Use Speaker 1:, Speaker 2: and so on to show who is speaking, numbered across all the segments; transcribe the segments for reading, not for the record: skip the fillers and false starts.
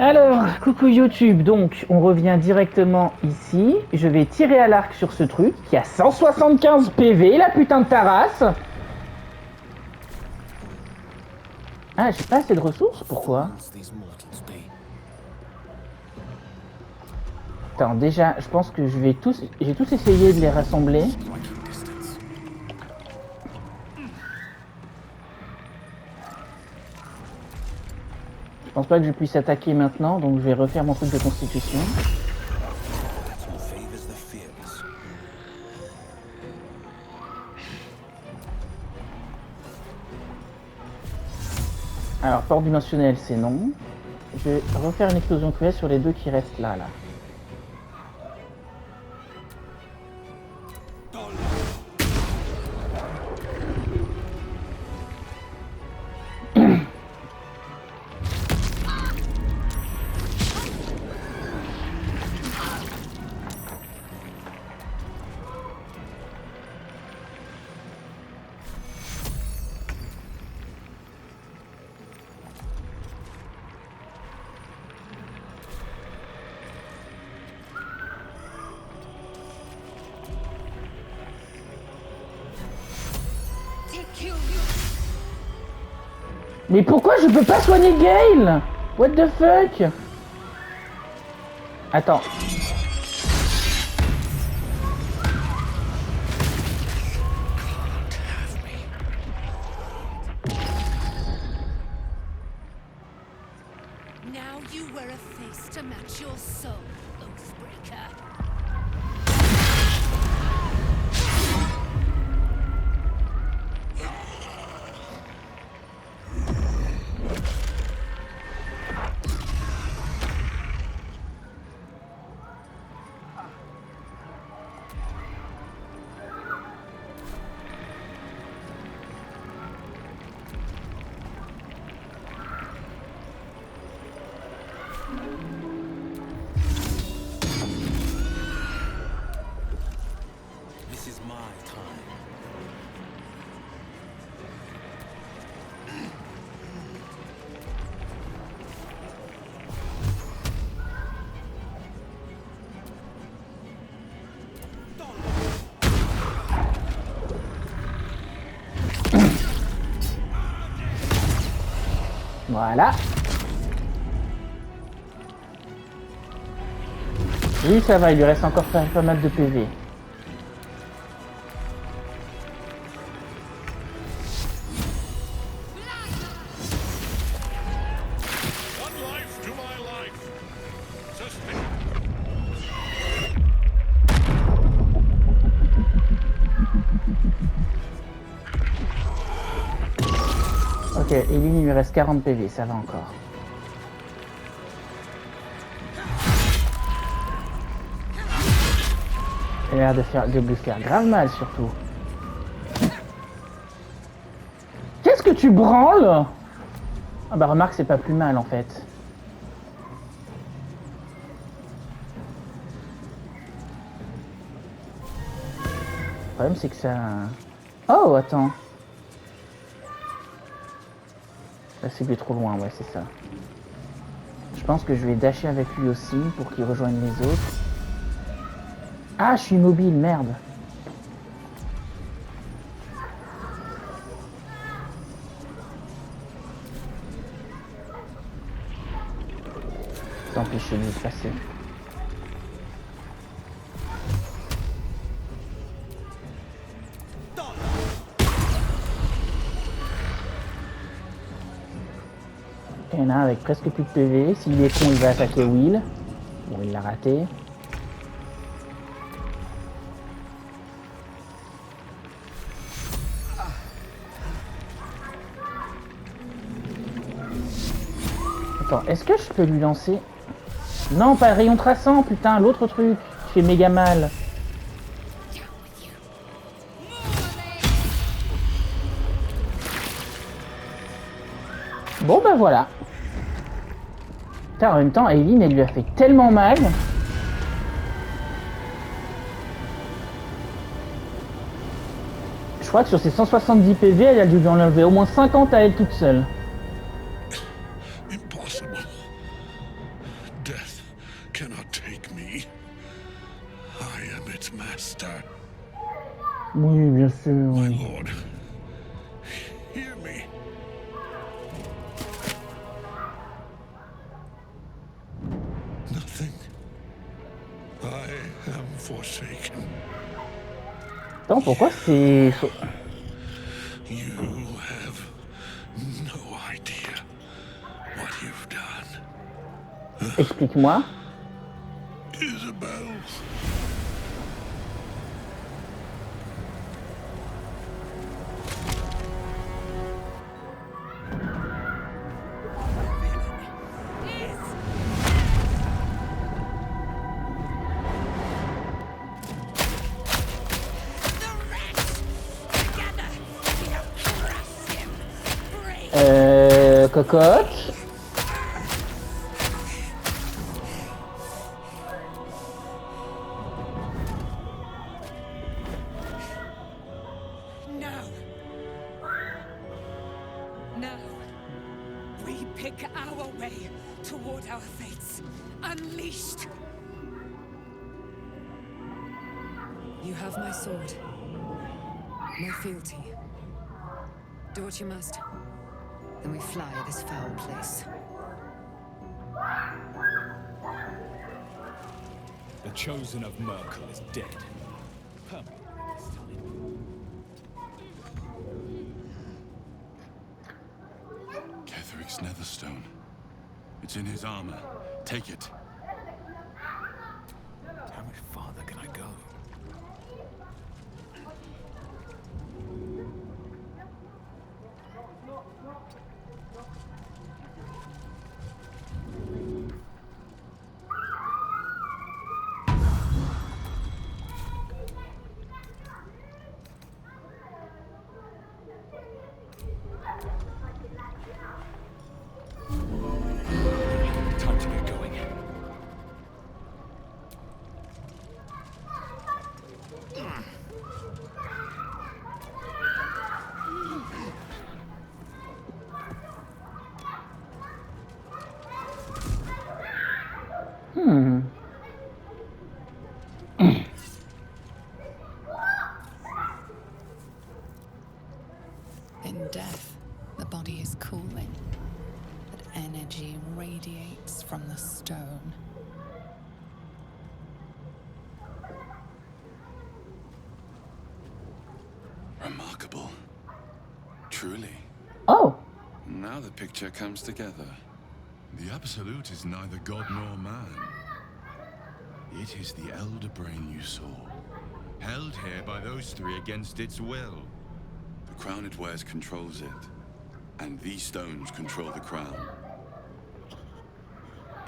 Speaker 1: Alors, coucou YouTube, donc on revient directement ici. Je vais tirer à l'arc sur ce truc qui a 175 PV, la putain de ta race. Ah, j'ai pas assez de ressources, pourquoi? Attends, déjà, je pense que j'ai tous essayé de les rassembler. Je pense pas que je puisse attaquer maintenant, donc je vais refaire mon truc de constitution. Alors, port dimensionnel, c'est non. Je vais refaire une explosion cruelle sur les deux qui restent là. Mais pourquoi je peux pas soigner Gale? What the fuck? Attends.
Speaker 2: Now you wear a face to match your soul, Oathbreaker.
Speaker 1: Voilà. Oui, ça va, il lui reste encore pas mal de PV. Ok, Eileen, il lui reste 40 PV, ça va encore. Il a l'air de lui faire grave mal, surtout. Qu'est-ce que tu branles? Ah bah remarque, c'est pas plus mal, en fait. Le problème, c'est que ça... Oh, attends. La cible est trop loin, ouais, c'est ça. Je pense que je vais dasher avec lui aussi pour qu'il rejoigne les autres. Ah, je suis immobile, merde. Ça empêche lui de passer. Il y en a un avec presque plus de PV. S'il est con, il va attaquer Will. Bon, il l'a raté. Attends, est-ce que je peux lui lancer... Non, pas le rayon traçant, putain, l'autre truc qui fait méga mal. Bon, bah voilà. Putain, en même temps, Eileen, elle lui a fait tellement mal. Je crois que sur ses 170 PV, elle a dû lui enlever au moins 50 à elle toute seule.
Speaker 3: Death cannot take me. I am its master.
Speaker 1: Oui, bien sûr.
Speaker 3: My lord, hear me. Nothing. I am forsaken.
Speaker 1: Attends, pourquoi c'est...
Speaker 3: You have no idea what you've done.
Speaker 1: Explique-moi.
Speaker 3: Isabel.
Speaker 1: Cocotte.
Speaker 2: No. Now, we pick our way toward our fates. Unleashed. You have my sword. My fealty. Do what you must. Then we fly this foul place.
Speaker 4: The chosen of Merkel is dead. Permanently this time.
Speaker 3: Ketheric's Netherstone. It's in his armor. Take it.
Speaker 4: How much farther can I go? Time to get going.
Speaker 2: In death, the body is cooling, but energy radiates from the stone.
Speaker 3: Remarkable. Truly.
Speaker 1: Oh.
Speaker 3: Now the picture comes together. The Absolute is neither god nor man. It is the Elder Brain you saw, held here by those three against its will. The crown it wears controls it, and these stones control the crown.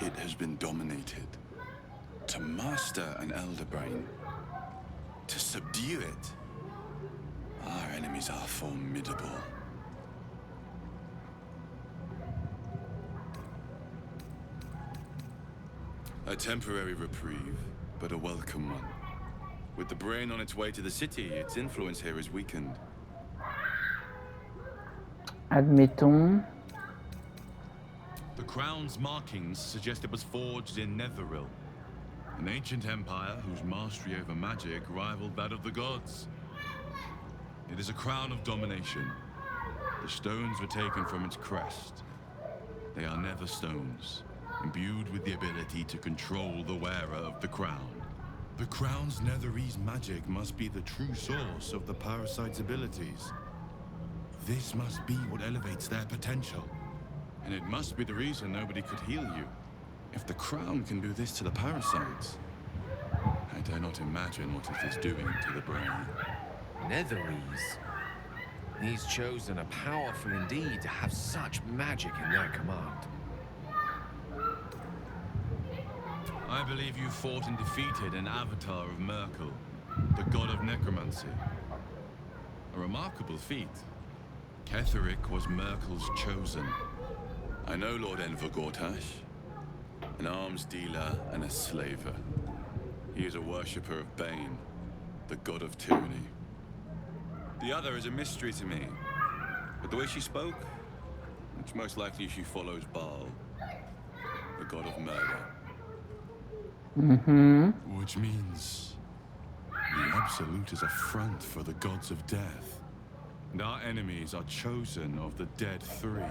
Speaker 3: It has been dominated. To master an Elder Brain, to subdue it, our enemies are formidable. A temporary reprieve, but a welcome one. With the brain on its way to the city, its influence here is weakened.
Speaker 1: Admettons.
Speaker 5: The crown's markings suggest it was forged in Netheril, an ancient empire whose mastery over magic rivaled that of the gods. It is a crown of domination. The stones were taken from its crest. They are nether stones, imbued with the ability to control the wearer of the crown. The crown's Netherese magic must be the true source of the parasite's abilities. This must be what elevates their potential. And it must be the reason nobody could heal you. If the crown can do this to the parasites, I dare not imagine what it is doing to the brain.
Speaker 6: Netherese. These chosen are powerful indeed to have such magic in their command.
Speaker 5: I believe you fought and defeated an avatar of Merkel, the god of necromancy. A remarkable feat. Ketheric was Merkel's chosen.
Speaker 3: I know Lord Enver Gortash, an arms dealer and a slaver. He is a worshipper of Bane, the god of tyranny. The other is a mystery to me, but the way she spoke, it's most likely she follows Baal, the god of murder. Which means the Absolute is a front for the gods of death. And our enemies are chosen of the dead three.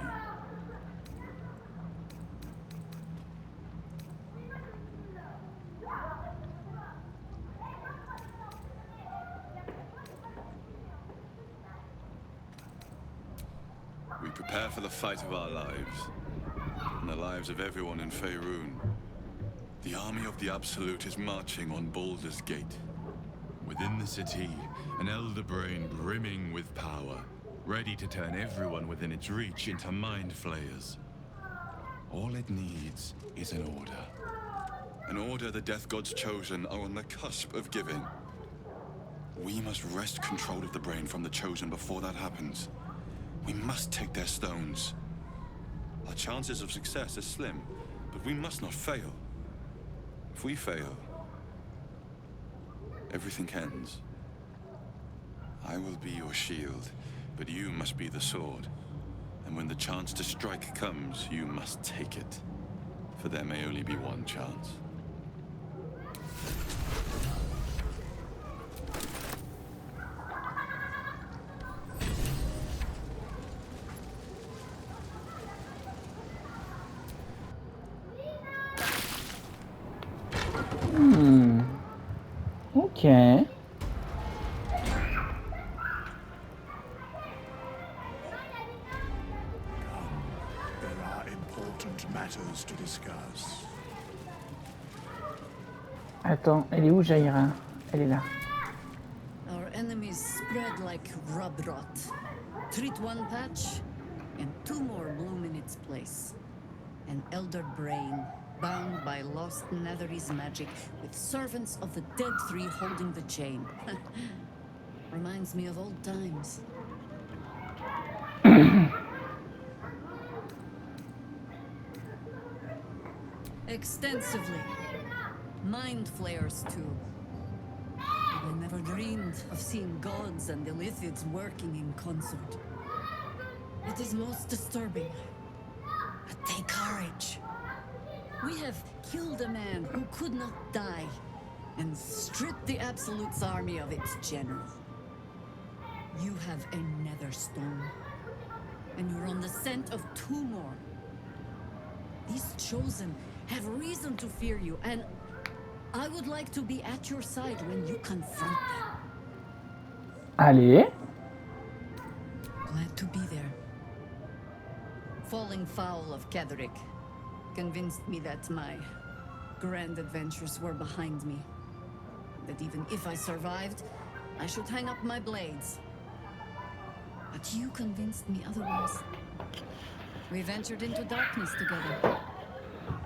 Speaker 3: We prepare for the fight of our lives, and the lives of everyone in Faerun. The army of the Absolute is marching on Baldur's Gate. Within the city, an elder brain brimming with power, ready to turn everyone within its reach into mind flayers. All it needs is an order. An order the Death Gods chosen are on the cusp of giving. We must wrest control of the brain from the chosen before that happens. We must take their stones. Our chances of success are slim, but we must not fail. If we fail, everything ends. I will be your shield, but you must be the sword. And when the chance to strike comes, you must take it. For there may only be one chance.
Speaker 1: Ok.
Speaker 7: There are important matters to discuss.
Speaker 1: Attends, elle est où Jaira? Elle est là.
Speaker 8: Our enemies spread like rub rot. Treat one patch, and two more bloom in its place. An elder brain, bound by lost Netherese magic, with servants of the dead three holding the chain. Reminds me of old times. Extensively. Mind flayers, too. I never dreamed of seeing gods and Illithids working in concert. It is most disturbing. But take courage. We have killed a man who could not die, and stripped the Absolute's army of its general. You have a nether stone, and you're on the scent of two more. These chosen have reason to fear you, and I would like to be at your side when you confront them.
Speaker 1: Allez.
Speaker 8: Glad to be there. Falling foul of Ketheric convinced me that my grand adventures were behind me. That even if I survived, I should hang up my blades. But you convinced me otherwise. We ventured into darkness together.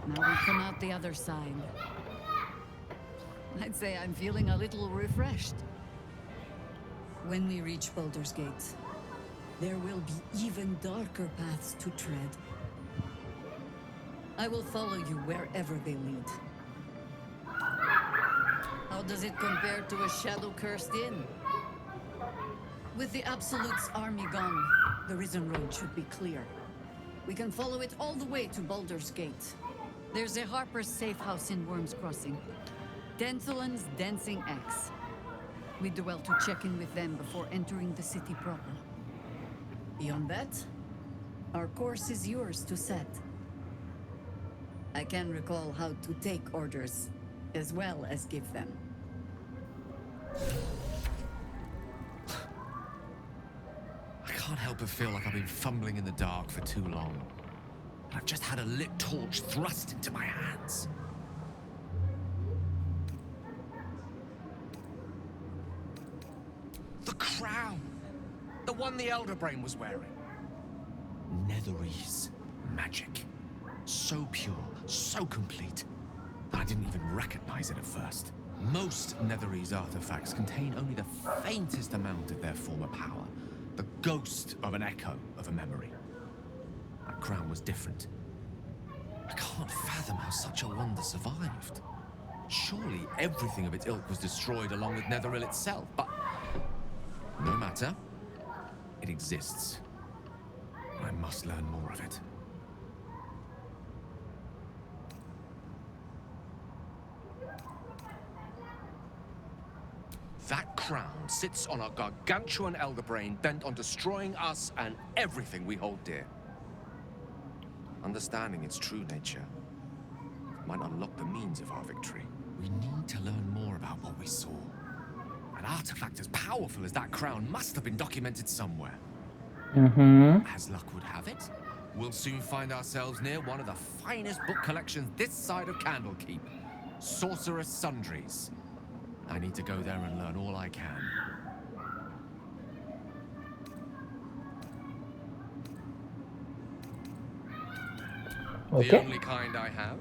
Speaker 8: Now we've come out the other side. I'd say I'm feeling a little refreshed. When we reach Baldur's Gate, there will be even darker paths to tread. I will follow you wherever they lead. How does it compare to a shadow-cursed inn? With the Absolute's army gone, the Risen Road should be clear. We can follow it all the way to Baldur's Gate. There's a Harper's safe house in Worm's Crossing. Denthalen's Dancing Axe. We do well to check in with them before entering the city proper. Beyond that, our course is yours to set. I can recall how to take orders, as well as give them.
Speaker 6: I can't help but feel like I've been fumbling in the dark for too long. I've just had a lit torch thrust into my hands. The crown! The one the Elder Brain was wearing. Netherese magic. So pure, so complete, that I didn't even recognize it at first. Most Netherese artifacts contain only the faintest amount of their former power. The ghost of an echo of a memory. That crown was different. I can't fathom how such a wonder survived. Surely everything of its ilk was destroyed along with Netheril itself, but no matter. It exists. I must learn more of it. That crown sits on a gargantuan elder brain bent on destroying us and everything we hold dear. Understanding its true nature might unlock the means of our victory. We need to learn more about what we saw. An artifact as powerful as that crown must have been documented somewhere. As luck would have it, we'll soon find ourselves near one of the finest book collections this side of Candlekeep. Sorcerer's Sundries. I need to go there and learn all I can.
Speaker 1: Ok.
Speaker 6: The only kind I have.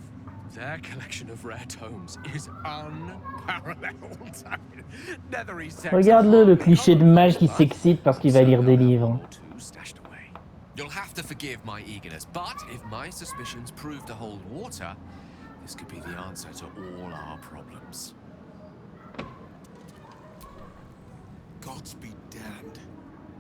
Speaker 6: Their collection of rare tomes is unparalleled.
Speaker 1: Regarde-le, le cliché de mage qui s'excite parce qu'il va lire des livres.
Speaker 6: You'll have to forgive my eagerness, but if my suspicions prove to hold water, this could be the answer to all our problems.
Speaker 7: Gods be damned.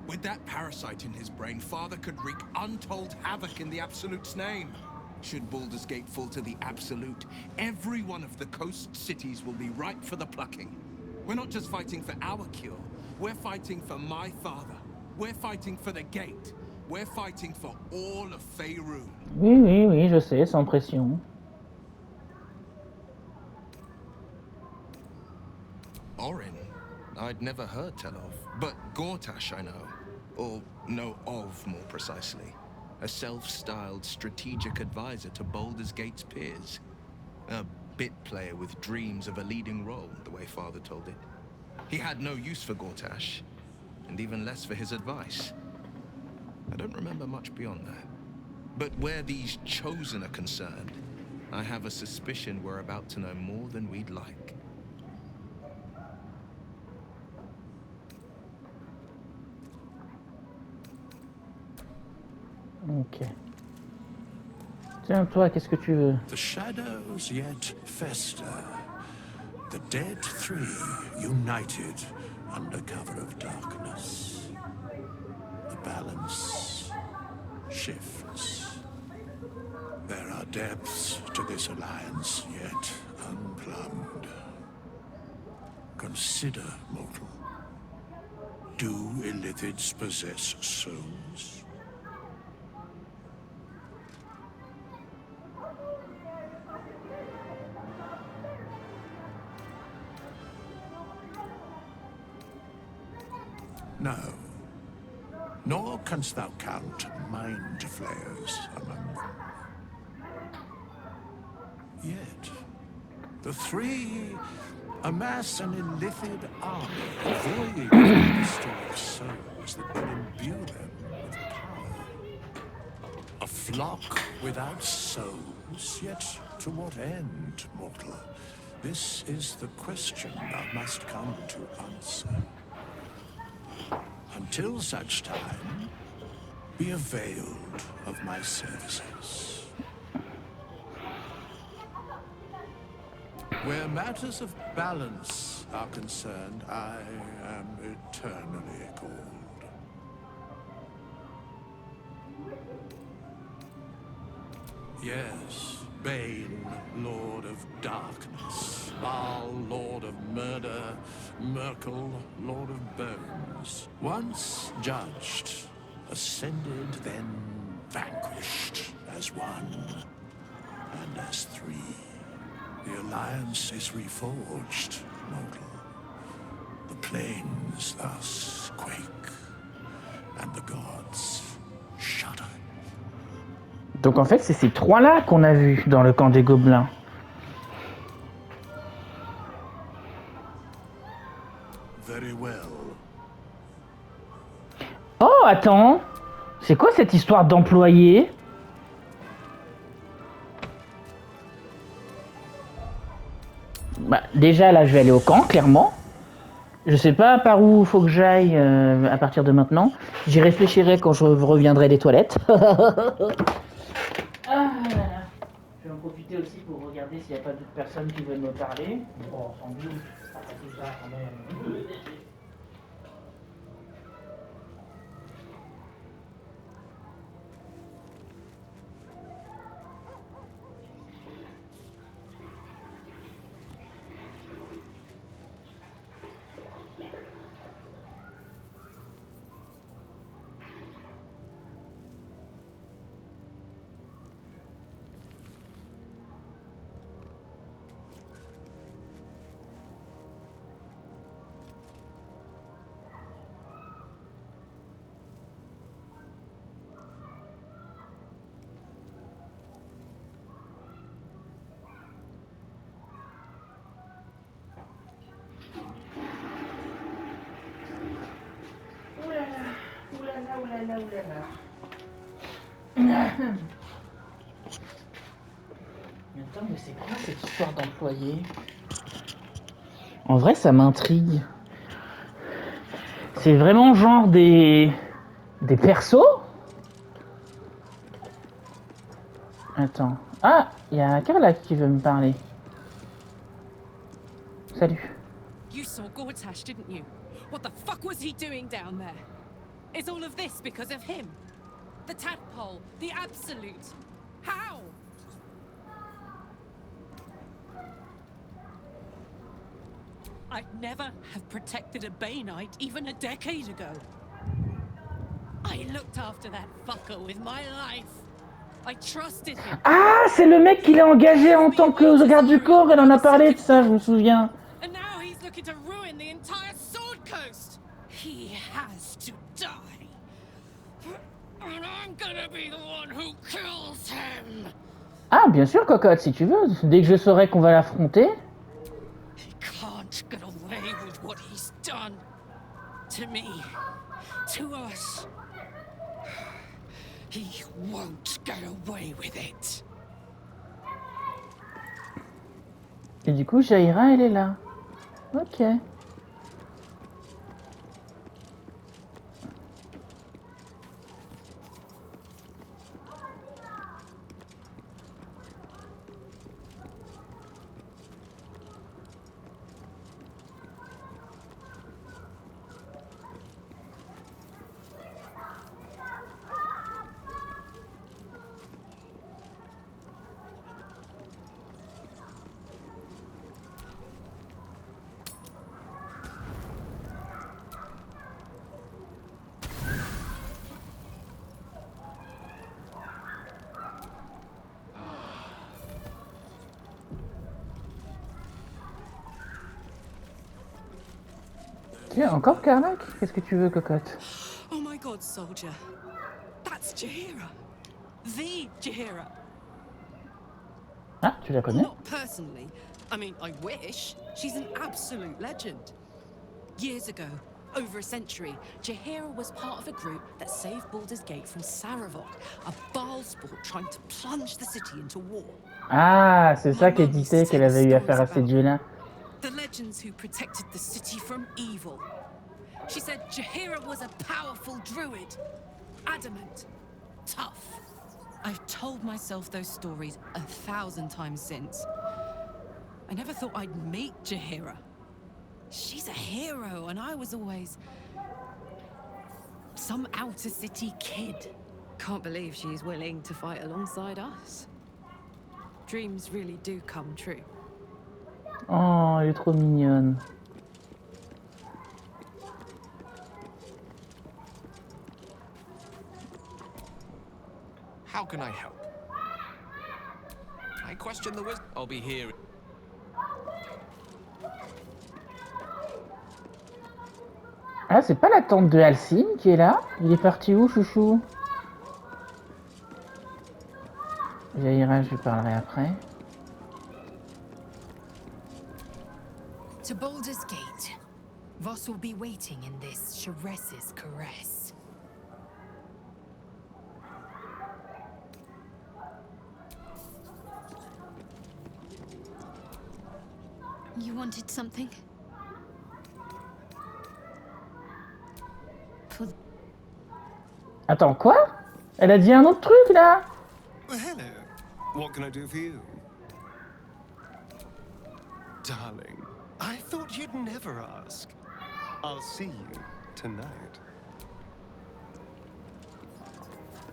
Speaker 7: With that parasite in his brain, Father could wreak untold havoc in the Absolute's name. Should Baldur's Gate fall to the Absolute, every one of the coast cities will be ripe for the plucking. We're not just fighting for our cure, we're fighting for my father. We're fighting for the Gate. We're fighting for all of Faerun.
Speaker 1: Oui, oui, oui, je sais, sans pression.
Speaker 7: Orin, I'd never heard tell of, but Gortash I know. Or know of, more precisely. A self-styled strategic advisor to Baldur's Gate's peers. A bit player with dreams of a leading role, the way Father told it. He had no use for Gortash, and even less for his advice. I don't remember much beyond that. But where these Chosen are concerned, I have a suspicion we're about to know more than we'd like.
Speaker 1: Ok. Tiens, toi, qu'est-ce que tu veux?
Speaker 7: The shadows yet fester. The dead three united under cover of darkness. The balance shifts. There are depths to this alliance yet unplumbed. Consider, mortal. Do Illithids possess souls? No. Nor canst thou count mind flayers among them. Yet, the three amass an Illithid army void of the historic souls that will imbue them with power. A flock without souls, yet to what end, mortal? This is the question thou must come to answer. Until such time, be availed of my services. Where matters of balance are concerned, I am eternally called. Yes, Bane, Lord of Darkness, Baal, Lord of Murder, Merkel, Lord of Bones. Once judged, ascended, then vanquished as one, and as three. The alliance is reforged, mortal. The plains thus quake, and the gods shudder.
Speaker 1: Donc en fait, c'est ces trois-là qu'on a vus dans le camp des gobelins.
Speaker 7: Very well.
Speaker 1: Oh, attends! C'est quoi cette histoire d'employé? Bah, déjà, là, je vais aller au camp, clairement. Je sais pas par où faut que j'aille à partir de maintenant. J'y réfléchirai quand je reviendrai des toilettes. Ah là là. Je vais en profiter aussi pour regarder s'il n'y a pas d'autres personnes qui veulent me parler. Bon, sans doute, ça va tout ça quand même. Attends, mais c'est quoi cette histoire d'employé? En vrai, ça m'intrigue. C'est vraiment genre des persos? Attends. Ah, il y a Carla qui veut me parler. Salut.
Speaker 9: You saw Gortash, didn't you? What the fuck was he doing down there? Is all of this because of him? The tadpole, the absolute. How? I'd never have protected a Bay Knight even a decade ago. I looked after that fucker with my life. I trusted him.
Speaker 1: Ah, c'est le mec qu'il a engagé en tant que garde du corps. Elle en a parlé de ça, je me souviens.
Speaker 9: And now he's looking to ruin the entire Sword Coast. He has to die. And I'm gonna be the one who kills him.
Speaker 1: Ah, bien sûr, cocotte, si tu veux. Dès que je saurai qu'on va l'affronter.
Speaker 9: He can't get away with what he's done. To me. To us. He won't get away with it.
Speaker 1: Et du coup, Jaira, elle est là. Ok. Tiens, encore Karnak? Qu'est-ce que tu veux, cocotte?
Speaker 9: Oh my god, soldier. That's Jaheira. The Jaheira.
Speaker 1: Ah, tu la connais?
Speaker 9: Not personally. I mean, I wish. She's an absolute legend. Years ago, over a century, Jaheira was part of a group that saved Baldur's Gate from Saravok, a Baal sport trying to plunge the city into war.
Speaker 1: Ah, c'est ça qu'elle disait qu'elle avait eu affaire à ces dieux-là.
Speaker 9: The legends who protected the city from evil. She said Jaheira was a powerful druid. Adamant. Tough. I've told myself those stories 1,000 times since. I never thought I'd meet Jaheira. She's a hero, and I was always some outer city kid. Can't believe she's willing to fight alongside us. Dreams really do come true.
Speaker 1: Oh, elle est trop mignonne.
Speaker 6: How can I help? I question the wisdom. I'll be here.
Speaker 1: Ah, c'est pas la tante de Halcyon qui est là? Il est parti où, chouchou? Jaira, je lui parlerai après.
Speaker 2: To Baldur's Gate, Voss will be waiting in this Sharess's caress. You wanted something?
Speaker 1: Attends, quoi? Elle a dit un autre truc, là?
Speaker 10: Well, hello. What can I do for you? Darling, I thought you'd never ask. I'll see you tonight.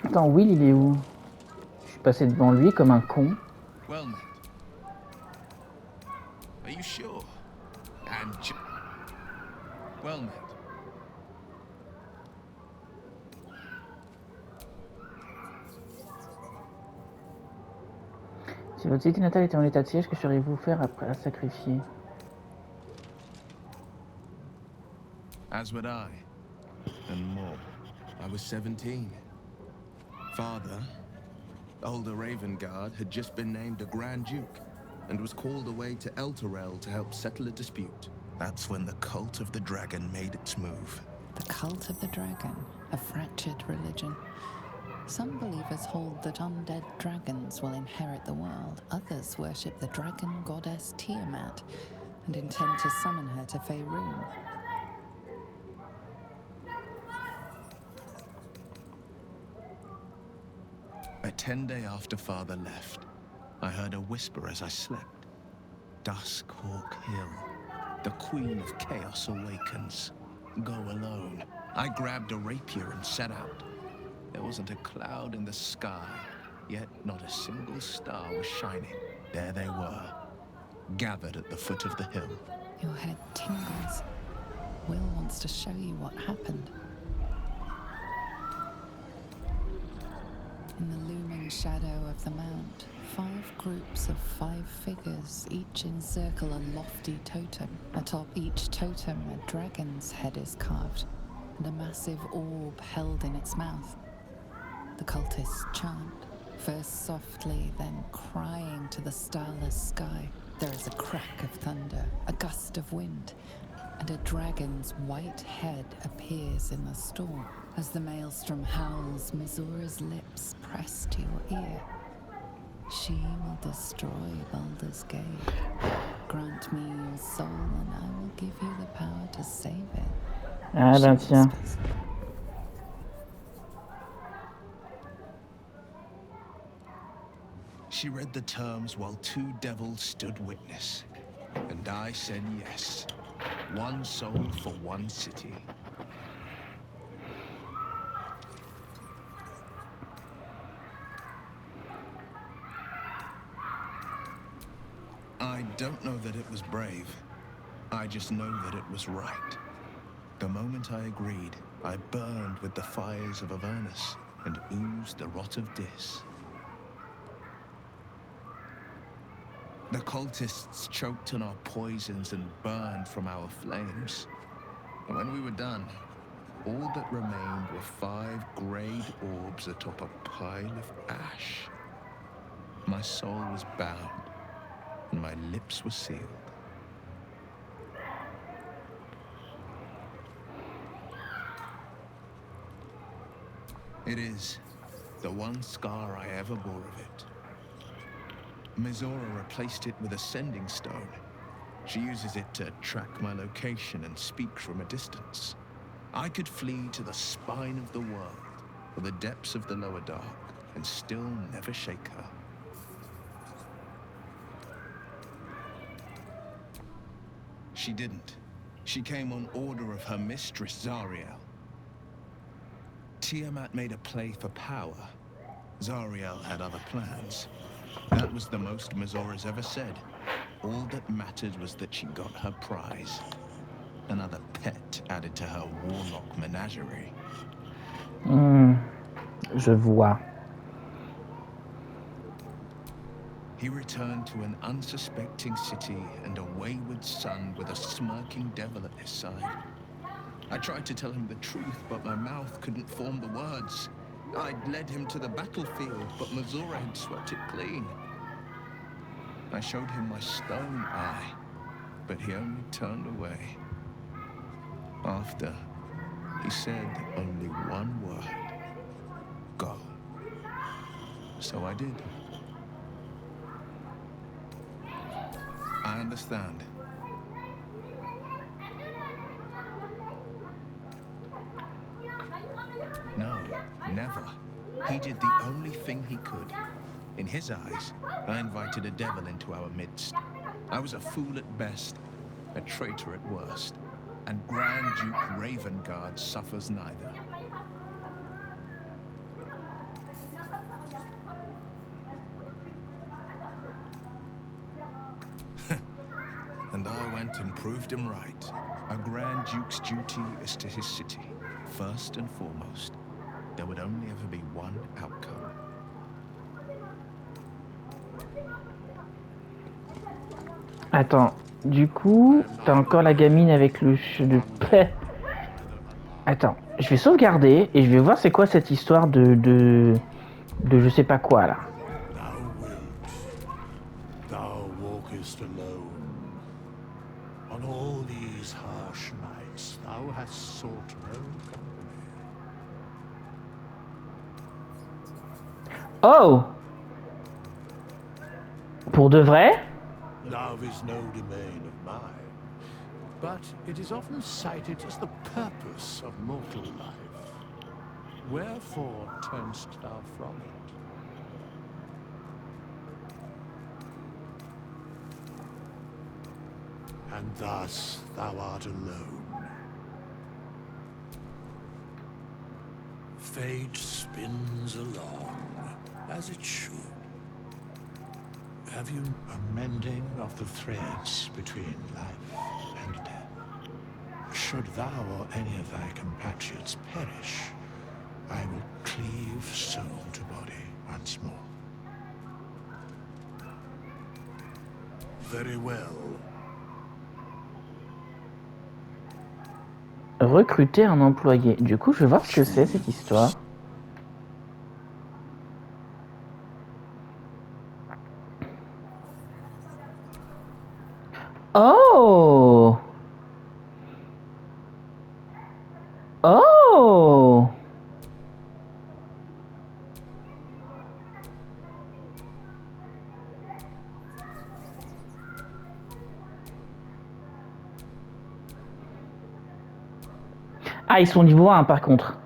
Speaker 1: Attends, Will, il est où? Je suis passé devant lui comme un con.
Speaker 6: Well met. Are you sure? And well met.
Speaker 1: Si votre cité natale était en état de siège, que seriez-vous faire après la sacrifier?
Speaker 7: As would I. And more. I was 17. Father, older Ravengard, had just been named a Grand Duke and was called away to Elturel to help settle a dispute. That's when the cult of the dragon made its move.
Speaker 11: The cult of the dragon, a fractured religion. Some believers hold that undead dragons will inherit the world. Others worship the dragon goddess Tiamat and intend to summon her to Faerun.
Speaker 7: A 10-day after Father left, I heard a whisper as I slept. Duskhawk Hill. The Queen of Chaos awakens. Go alone. I grabbed a rapier and set out. There wasn't a cloud in the sky, yet not a single star was shining. There they were, gathered at the foot of the hill.
Speaker 11: Your head tingles. Will wants to show you what happened. In the looming shadow of the mount, 5 groups of 5 figures each encircle a lofty totem. Atop each totem, a dragon's head is carved, and a massive orb held in its mouth. The cultists chant, first softly, then crying to the starless sky. There is a crack of thunder, a gust of wind, and a dragon's white head appears in the storm. As the maelstrom howls, Missoura's lips press to your ear. She will destroy Baldur's Gate. Grant me your soul, and I will give you the power to save it.
Speaker 1: Ah ben tiens.
Speaker 7: She read the terms while 2 devils stood witness, and I said yes. 1 soul for 1 city. I don't know that it was brave. I just know that it was right. The moment I agreed, I burned with the fires of Avernus and oozed the rot of Dis. The cultists choked on our poisons and burned from our flames. And when we were done, all that remained were 5 greyed orbs atop a pile of ash. My soul was bound, and my lips were sealed. It is the one scar I ever bore of it. Missoura replaced it with a sending stone. She uses it to track my location and speak from a distance. I could flee to the spine of the world, or the depths of the lower dark, and still never shake her. She didn't. She came on order of her mistress, Zariel. Tiamat made a play for power. Zariel had other plans. That was the most Missoura's ever said. All that mattered was that she got her prize. Another pet added to her warlock menagerie.
Speaker 1: Je vois.
Speaker 7: He returned to an unsuspecting city and a wayward son with a smirking devil at his side. I tried to tell him the truth, but my mouth couldn't form the words. I'd led him to the battlefield, but Missoura had swept it clean. I showed him my stone eye, but he only turned away. After, he said only one word. Go. So I did. I understand. No, never. He did the only thing he could. In his eyes, I invited a devil into our midst. I was a fool at best, a traitor at worst, and Grand Duke Ravengard suffers neither. And I went and proved him right. A Grand Duke's duty is to his city, first and foremost. There would only ever be one outcome.
Speaker 1: Attends, du coup, t'as encore la gamine avec le Attends, je vais sauvegarder et je vais voir c'est quoi cette histoire de je sais pas quoi là.
Speaker 12: Thou walkest alone on all these harsh nights. since thou hast sought no company.
Speaker 1: Oh! Pour de vrai?
Speaker 12: Love is no domain of mine, but it is often cited as the purpose of mortal life. Wherefore turnst thou from it? And thus thou art alone. Fate spins along, as it should. Have you a mending of the threads between life and death? Should thou or any of thy compatriots perish, I will cleave soul to body once more. Very well.
Speaker 1: Recruter un employé. Du coup, je vais voir ce que c'est cette histoire. Oh! Oh! Ah, ils sont niveau 1 par contre.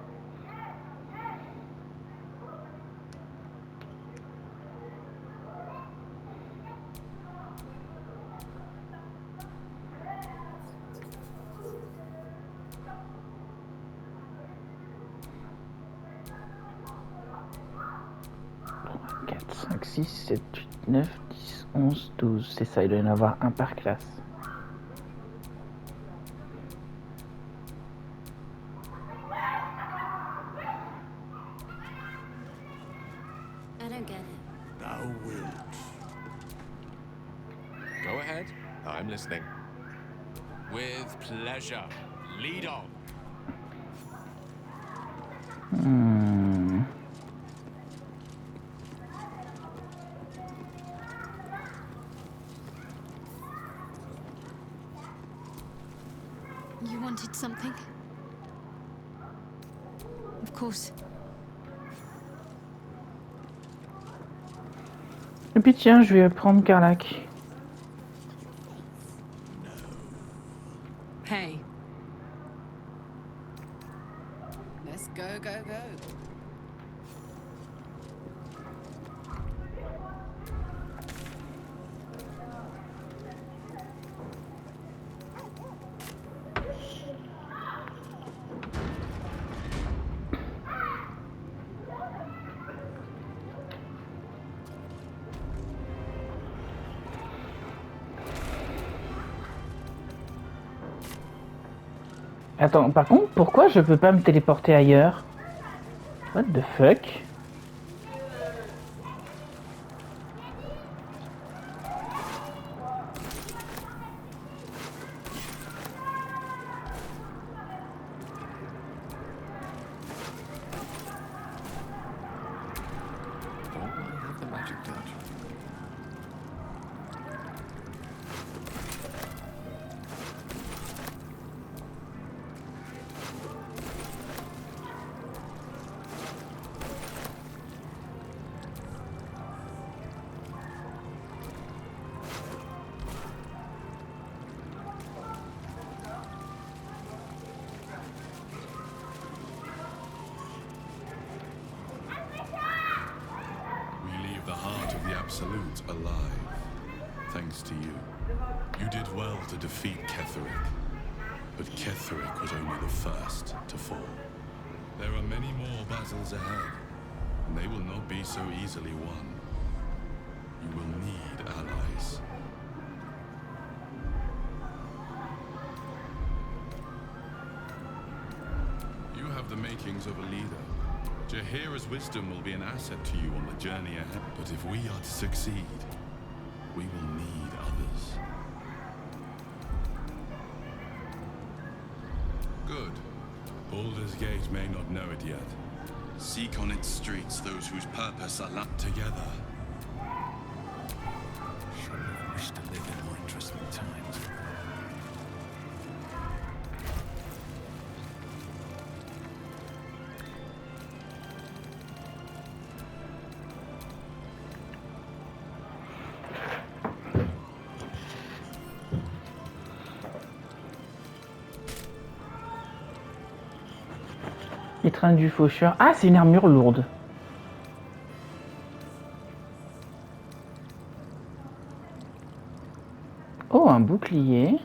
Speaker 1: « 4, 5, 6, 7, 8, 9, 10, 11, 12. C'est ça, il doit y en avoir un par classe.
Speaker 13: I don't get it.
Speaker 12: Thou wilt.
Speaker 6: Go ahead. I'm listening. With pleasure. Lead on.
Speaker 13: You wanted something? Of course.
Speaker 1: Et puis tiens, je vais prendre Carlac.
Speaker 9: Hey. Let's go, go, go.
Speaker 1: Attends, par contre, pourquoi je peux pas me téléporter ailleurs? What the fuck?
Speaker 6: Don't I have the magic touch?
Speaker 3: Absolute alive, thanks to you. You did well to defeat Ketheric, but Ketheric was only the first to fall. There are many more battles ahead, and they will not be so easily won. You will need allies. You have the makings of a leader. Jaheira's wisdom will be an asset to you on the journey ahead. But if we are to succeed, we will need others. Good. Baldur's Gate may not know it yet. Seek on its streets those whose purpose are linked together.
Speaker 6: Should have wished to live in more interesting times.
Speaker 1: Étreinte du faucheur. Ah, c'est une armure lourde. Oh, un bouclier.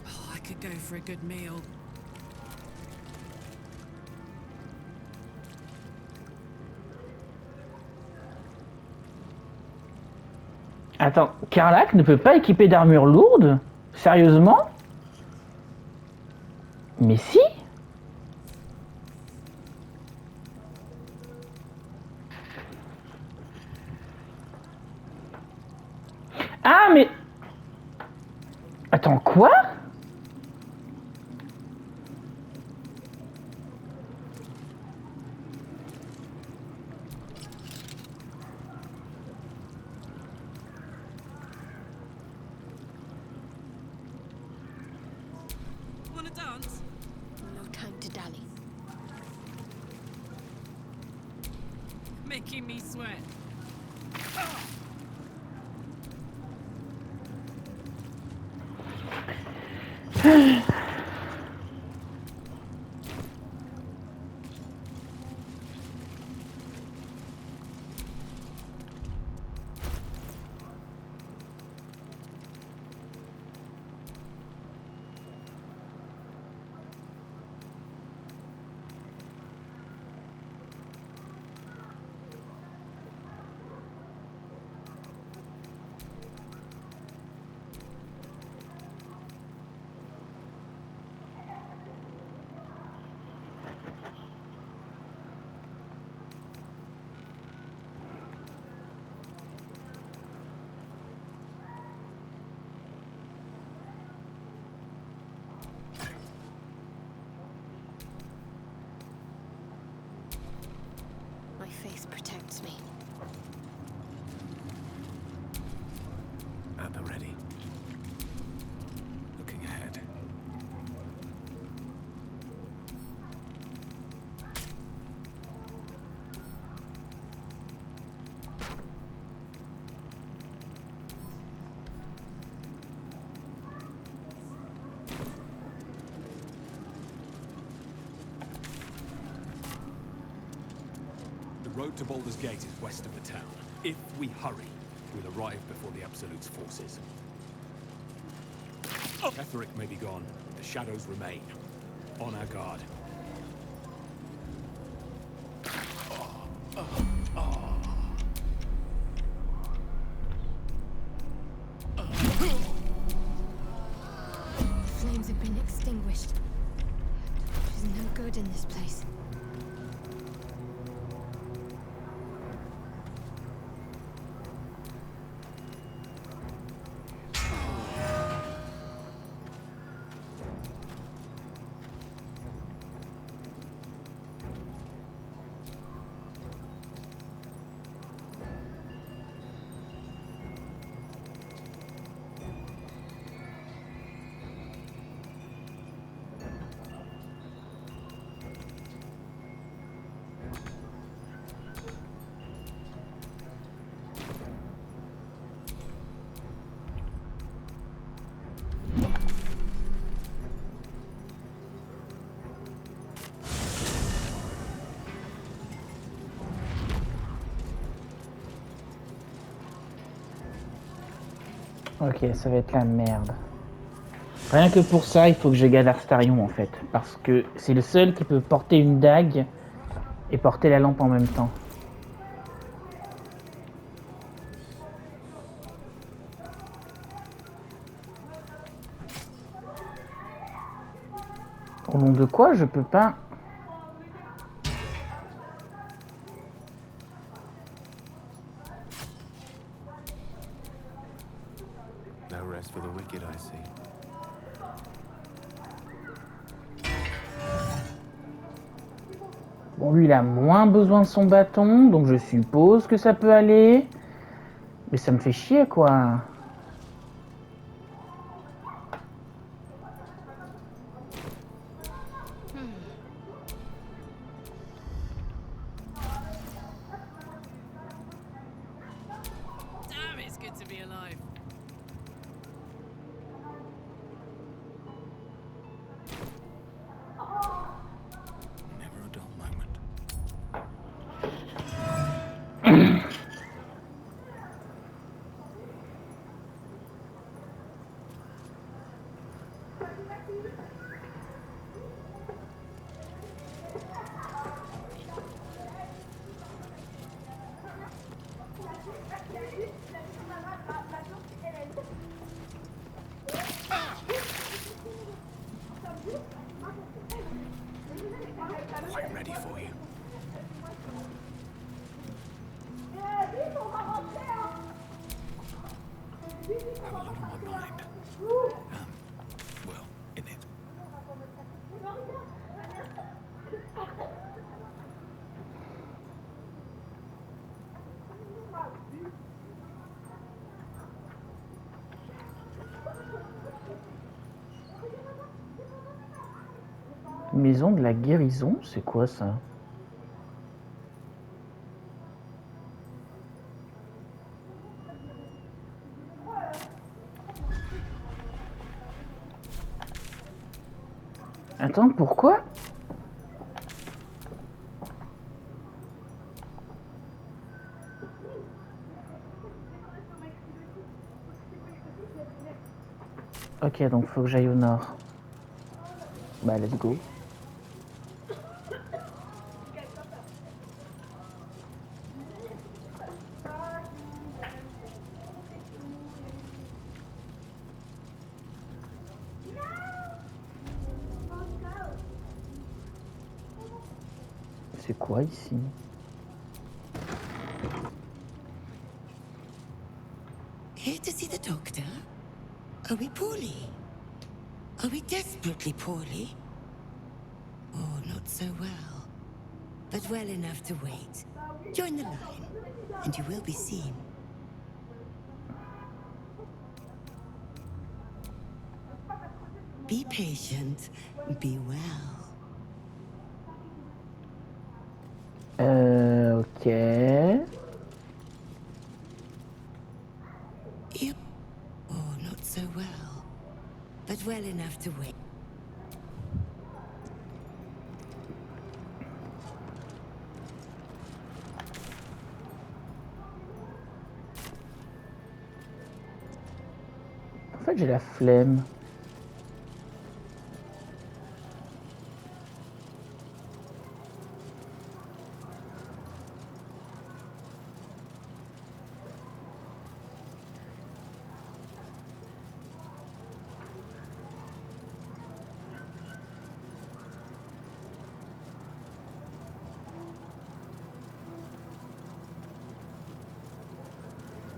Speaker 9: Oh, I could go for a good meal.
Speaker 1: Attends, Karlach ne peut pas équiper d'armure lourde? Sérieusement? Mais si? Ah, mais... Attends, quoi?
Speaker 9: Wanna dance?
Speaker 13: No time to dally.
Speaker 9: Making me sweat.
Speaker 13: My faith protects me.
Speaker 6: At the ready. Looking ahead.
Speaker 4: The road to Baldur's Gate is west of the town. If we hurry, we'll arrive before the Absolute's forces. Etheric may be gone, but the shadows remain. On our guard.
Speaker 13: The flames have been extinguished. There's no good in this place.
Speaker 1: Ok, ça va être la merde. Rien que pour ça, il faut que je garde Astarion en fait. Parce que c'est le seul qui peut porter une dague et porter la lampe en même temps. Au nom de quoi je peux pas...
Speaker 6: No rest for the wicked, I see.
Speaker 1: Bon, lui, il a moins besoin de son bâton, donc je suppose que ça peut aller. Mais ça me fait chier, quoi.
Speaker 9: Damn, it's good to be alive.
Speaker 1: Maison de la guérison, c'est quoi ça? Attends, pourquoi? Ok, donc faut que j'aille au nord. Bah, let's go. C'est quoi ici?
Speaker 14: Here to see the doctor? Are we poorly? Are we desperately poorly? Oh, not so well. But well enough to wait. Join the line, and you will be seen. Be patient, be well.
Speaker 1: Ok.
Speaker 14: Yep. Oh, not so well. But well enough to wait.
Speaker 1: En fait, j'ai la flemme.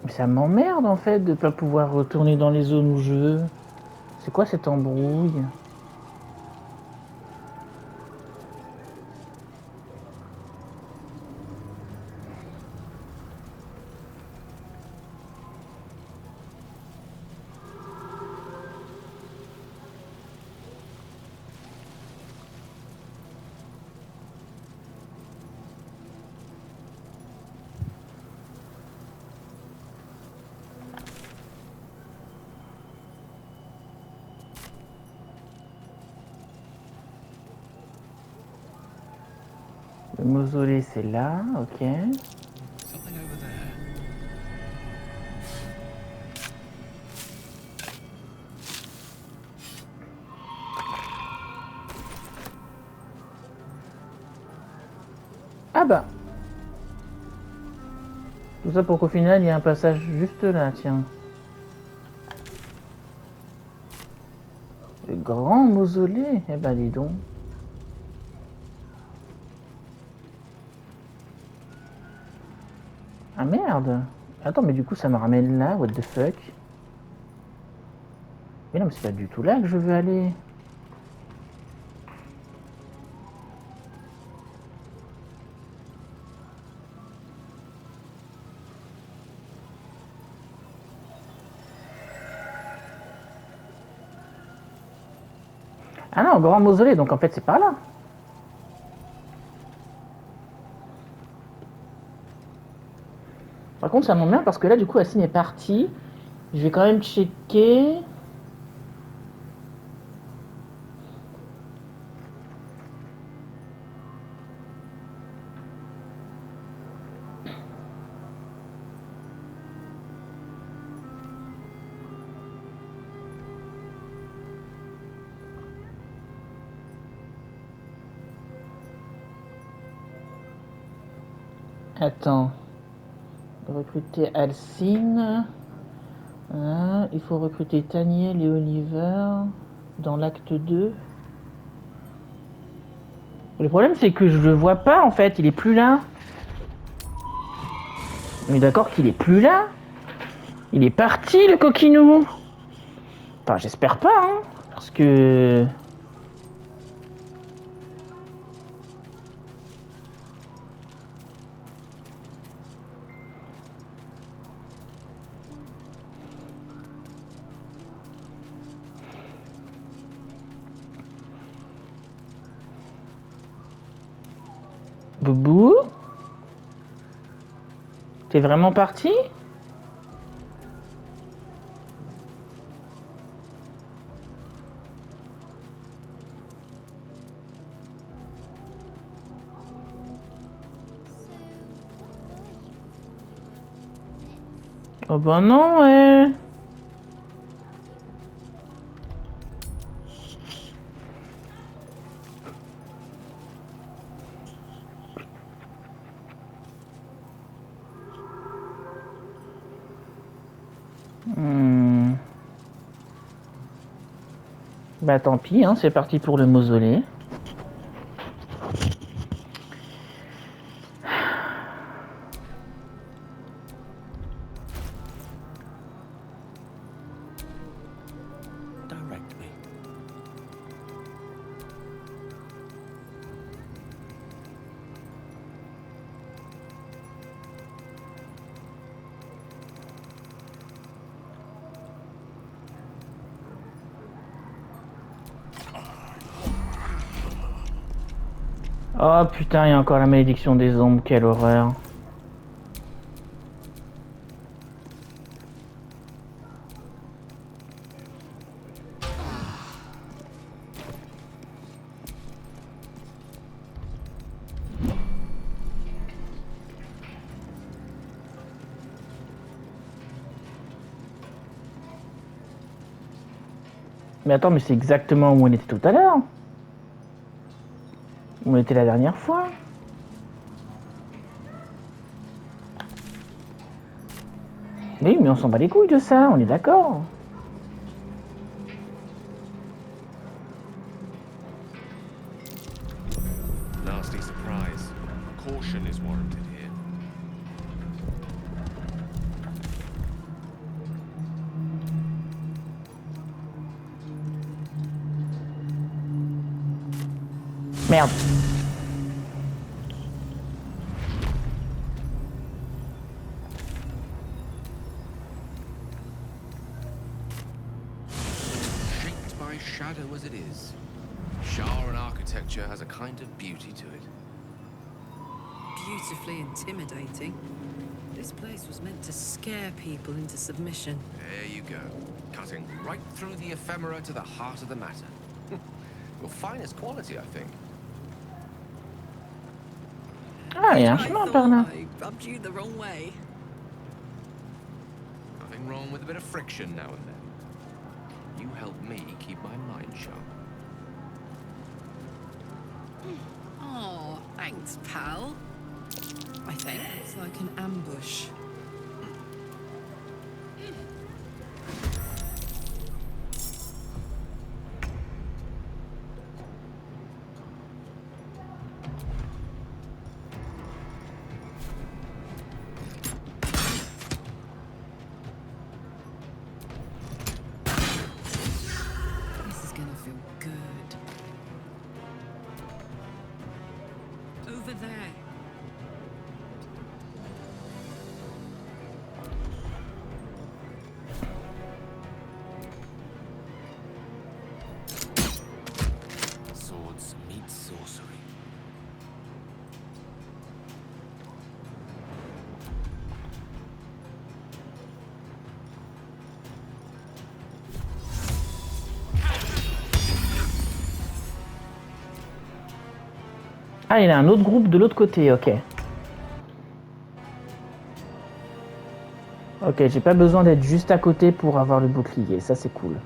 Speaker 1: Mais ça m'emmerde en fait de pas pouvoir retourner dans les zones où je veux. C'est quoi cette embrouille? Le mausolée c'est là, ok.
Speaker 6: Something over there.
Speaker 1: Ah bah. Tout ça pour qu'au final il y ait un passage juste là, tiens. Le grand mausolée, eh ben dis donc. Ah merde. Attends, mais du coup ça me ramène là, what the fuck. Mais non, mais c'est pas du tout là que je veux aller. Ah non, grand mausolée, donc en fait c'est pas là. Par contre ça m'emmerde parce que là du coup Assine est partie. Je vais quand même checker. Attends. Recruter Alcine. Il faut recruter Taniel et Oliver dans l'acte 2. Le problème c'est que je le vois pas en fait, il est plus là. On est d'accord qu'il est plus là. Il est parti le coquinou. Enfin j'espère pas hein, parce que... Boubou? T'es vraiment parti? Oh bah non, ouais. Bah tant pis, hein, c'est parti pour le mausolée.
Speaker 6: Direct me.
Speaker 1: Oh putain, il y a encore la malédiction des ombres, quelle horreur. Mais attends, mais c'est exactement où on était tout à l'heure. Où on était la dernière fois. Oui, mais on s'en bat les couilles de ça, on est d'accord.
Speaker 6: Nasty surprise. Caution is warranted here.
Speaker 1: Merde.
Speaker 6: Shaped by shadow as it is, Sharan architecture has a kind of beauty to it.
Speaker 2: Beautifully intimidating. This place was meant to scare people into submission.
Speaker 6: There you go. Cutting right through the ephemera to the heart of the matter. Your finest quality, I think.
Speaker 1: Ah, il y a un chemin par là.
Speaker 2: I rubbed you the wrong way.
Speaker 6: Nothing wrong with a bit of friction now and then. You help me keep my mind sharp.
Speaker 2: Oh, thanks, pal. I think it's like an ambush. This is gonna feel good. Over there.
Speaker 6: Swords meet sorcery.
Speaker 1: Ah, il y a un autre groupe de l'autre côté, ok. Ok, j'ai pas besoin d'être juste à côté pour avoir le bouclier, ça c'est cool.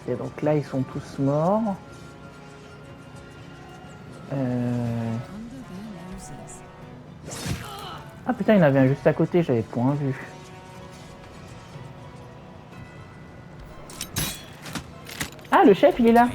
Speaker 1: Et donc là, ils sont tous morts. Ah putain, il y en avait un juste à côté, j'avais point vu. Ah, le chef, il est là.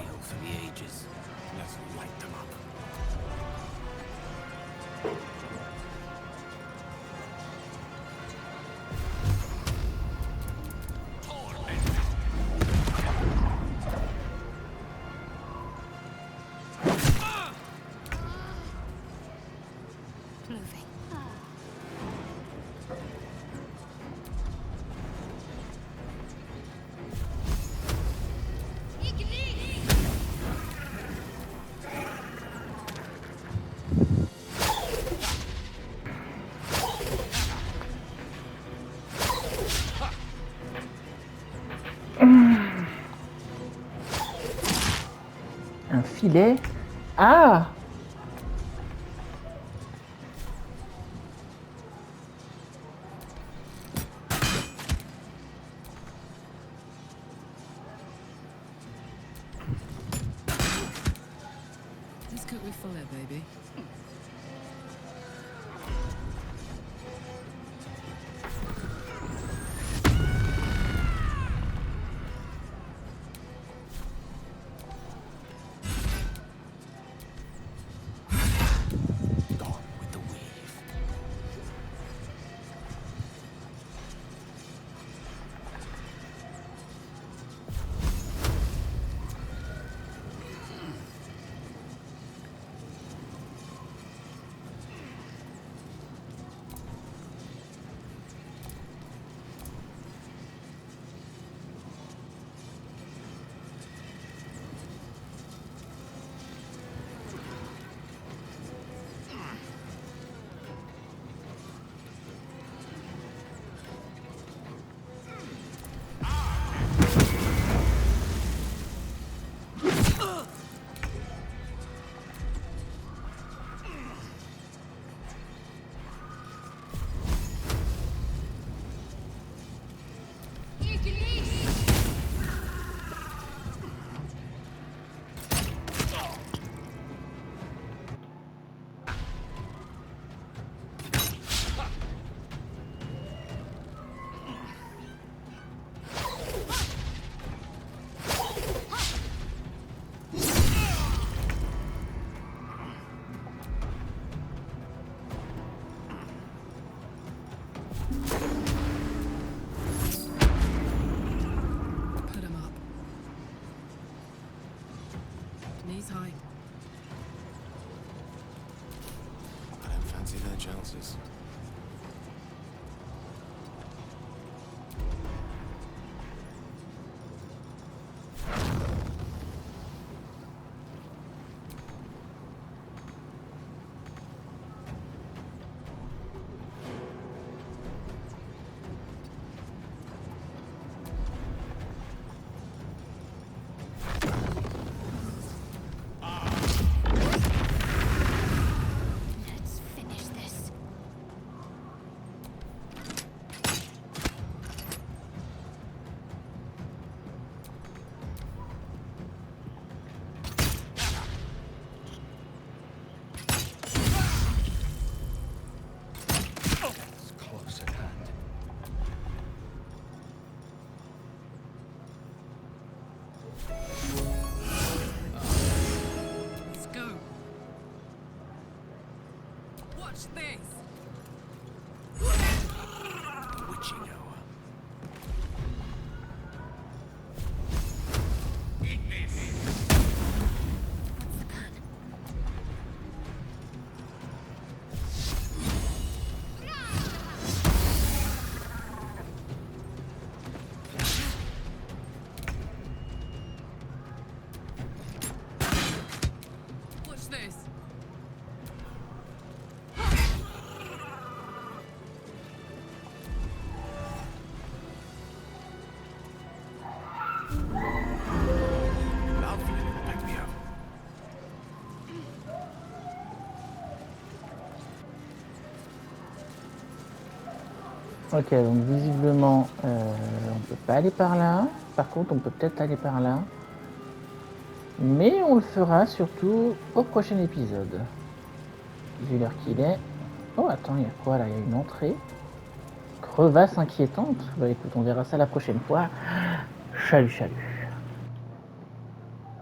Speaker 1: Un filet. Ah!
Speaker 9: This could be full of, baby. Knees high.
Speaker 15: I don't fancy their chances.
Speaker 9: Watch this!
Speaker 15: Witching hour.
Speaker 9: Watch this!
Speaker 1: Ok, donc visiblement, on peut pas aller par là. Par contre, on peut peut-être aller par là. Mais on le fera surtout au prochain épisode. Vu l'heure qu'il est. Oh, attends, il y a quoi là? Il y a une entrée. Crevasse inquiétante. Bah écoute, on verra ça la prochaine fois. Salut, salut.